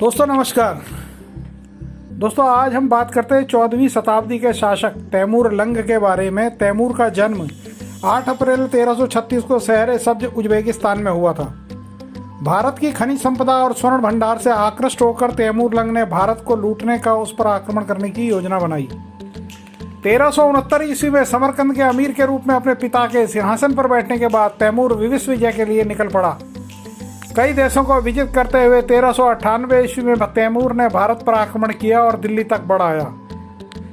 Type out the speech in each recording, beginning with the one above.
दोस्तों नमस्कार। दोस्तों आज हम बात करते हैं 14वीं शताब्दी के शासक तैमूर लंग के बारे में। तैमूर का जन्म 8 अप्रैल 1336 को शहर सब्ज उज्बेकिस्तान में हुआ था। भारत की खनिज संपदा और स्वर्ण भंडार से आकृष्ट होकर तैमूर लंग ने भारत को लूटने का उस पर आक्रमण करने की योजना बनाई। 1369 ईस्वी में समरकंद के अमीर के रूप में अपने पिता के सिंहासन पर बैठने के बाद तैमूर विश्व विजय के लिए निकल पड़ा। कई देशों को विजित करते हुए 1398 ईस्वी में तैमूर ने भारत पर आक्रमण किया और दिल्ली तक बढ़ाया।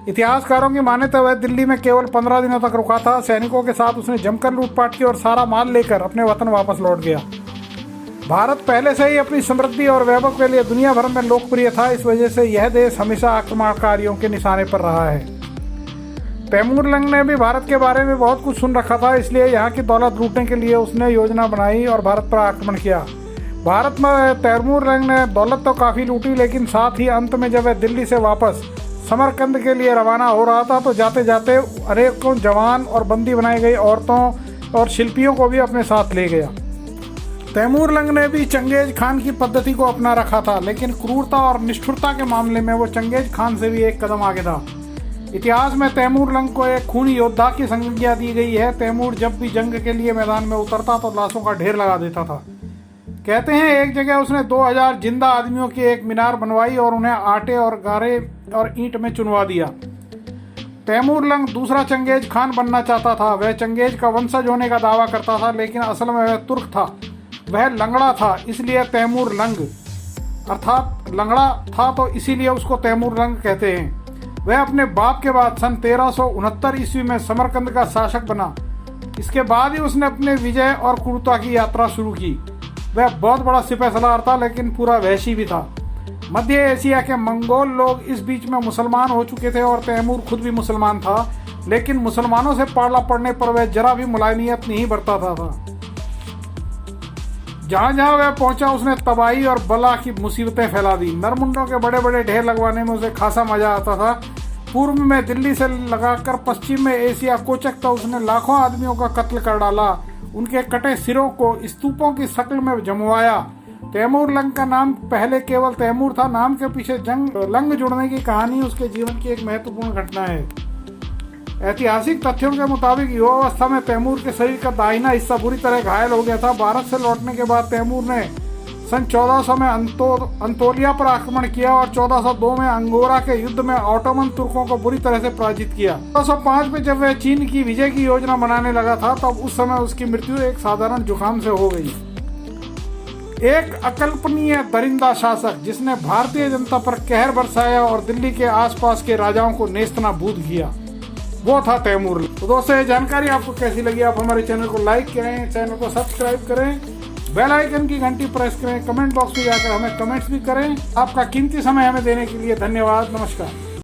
इतिहासकारों की माने तो वह दिल्ली में केवल 15 दिनों तक रुका था। सैनिकों के साथ उसने जमकर लूटपाट की और सारा माल लेकर अपने वतन वापस लौट गया। भारत पहले से ही अपनी समृद्धि और वैभव के लिए दुनिया भर में लोकप्रिय था। इस वजह से यह देश हमेशा आक्रमणकारियों के निशाने पर रहा है। तैमूर लंग ने भी भारत के बारे में बहुत कुछ सुन रखा था, इसलिए यहाँ की दौलत लूटने के लिए उसने योजना बनाई और भारत पर आक्रमण किया। भारत में तैमूर लंग ने दौलत तो काफ़ी लूटी, लेकिन साथ ही अंत में जब वह दिल्ली से वापस समरकंद के लिए रवाना हो रहा था तो जाते जाते अनेकों जवान और बंदी बनाई गई औरतों और शिल्पियों को भी अपने साथ ले गया। तैमूर लंग ने भी चंगेज खान की पद्धति को अपना रखा था, लेकिन क्रूरता और निष्ठुरता के मामले में वो चंगेज खान से भी एक कदम आगे था। इतिहास में तैमूर लंग को एक खूनी योद्धा की संज्ञा दी गई है। तैमूर जब भी जंग के लिए मैदान में उतरता तो लाशों का ढेर लगा देता था। कहते हैं एक जगह उसने 2000 जिंदा आदमियों की एक मीनार बनवाई और उन्हें आटे और गारे और ईंट में चुनवा दिया। तैमूर लंग दूसरा चंगेज खान बनना चाहता था। वह चंगेज का वंशज होने का दावा करता था, लेकिन असल में वह तुर्क था। वह लंगड़ा था, इसलिए तैमूर लंग अर्थात लंगड़ा था, तो इसीलिए उसको तैमूर लंग कहते हैं। वह अपने बाप के बाद सन 1369 ईस्वी में समरकंद का शासक बना। इसके बाद ही उसने अपने विजय और क्रूरता की यात्रा शुरू की। वह बहुत बड़ा सिपह सलार था, लेकिन पूरा वहशी भी था। मध्य एशिया के मंगोल लोग इस बीच में मुसलमान हो चुके थे और तैमूर खुद भी मुसलमान था, लेकिन मुसलमानों से पाला पड़ने पर वह जरा भी मुलायमियत नहीं बरतता था। जहां जहां वह पहुंचा उसने तबाही और बला की मुसीबतें फैला दी। नरमुंडों के बड़े बड़े ढेर लगवाने में उसे खासा मजा आता था। पूर्व में दिल्ली से लगाकर पश्चिम में एशिया कोचक तक उसने लाखों आदमियों का कत्ल कर डाला। उनके कटे सिरों को स्तूपों की शक्ल में जमवाया। तैमूर लंग का नाम पहले केवल तैमूर था। नाम के पीछे लंग जुड़ने की कहानी उसके जीवन की एक महत्वपूर्ण घटना है। ऐतिहासिक तथ्यों के मुताबिक युवावस्था में तैमूर के शरीर का दाहिना हिस्सा बुरी तरह घायल हो गया था। भारत से लौटने के बाद तैमूर ने सन 1400 में अंतोलिया पर आक्रमण किया और 1402 में अंगोरा के युद्ध में ऑटोमन तुर्कों को बुरी तरह से पराजित किया। 1405 में जब वह चीन की विजय की योजना बनाने लगा था, तब उस समय उसकी मृत्यु एक साधारण जुकाम से हो गई। एक अकल्पनीय दरिंदा शासक जिसने भारतीय जनता पर कहर बरसाया और दिल्ली के आसपास के राजाओं को नेस्तनाबूद किया, वो था तैमूर। तो दोस्तों ये जानकारी आपको कैसी लगी? आप हमारे चैनल को लाइक करें, चैनल को सब्सक्राइब करें, बेल आइकन की घंटी प्रेस करें, कमेंट बॉक्स में जाकर हमें कमेंट्स भी करें। आपका कीमती समय हमें देने के लिए धन्यवाद। नमस्कार।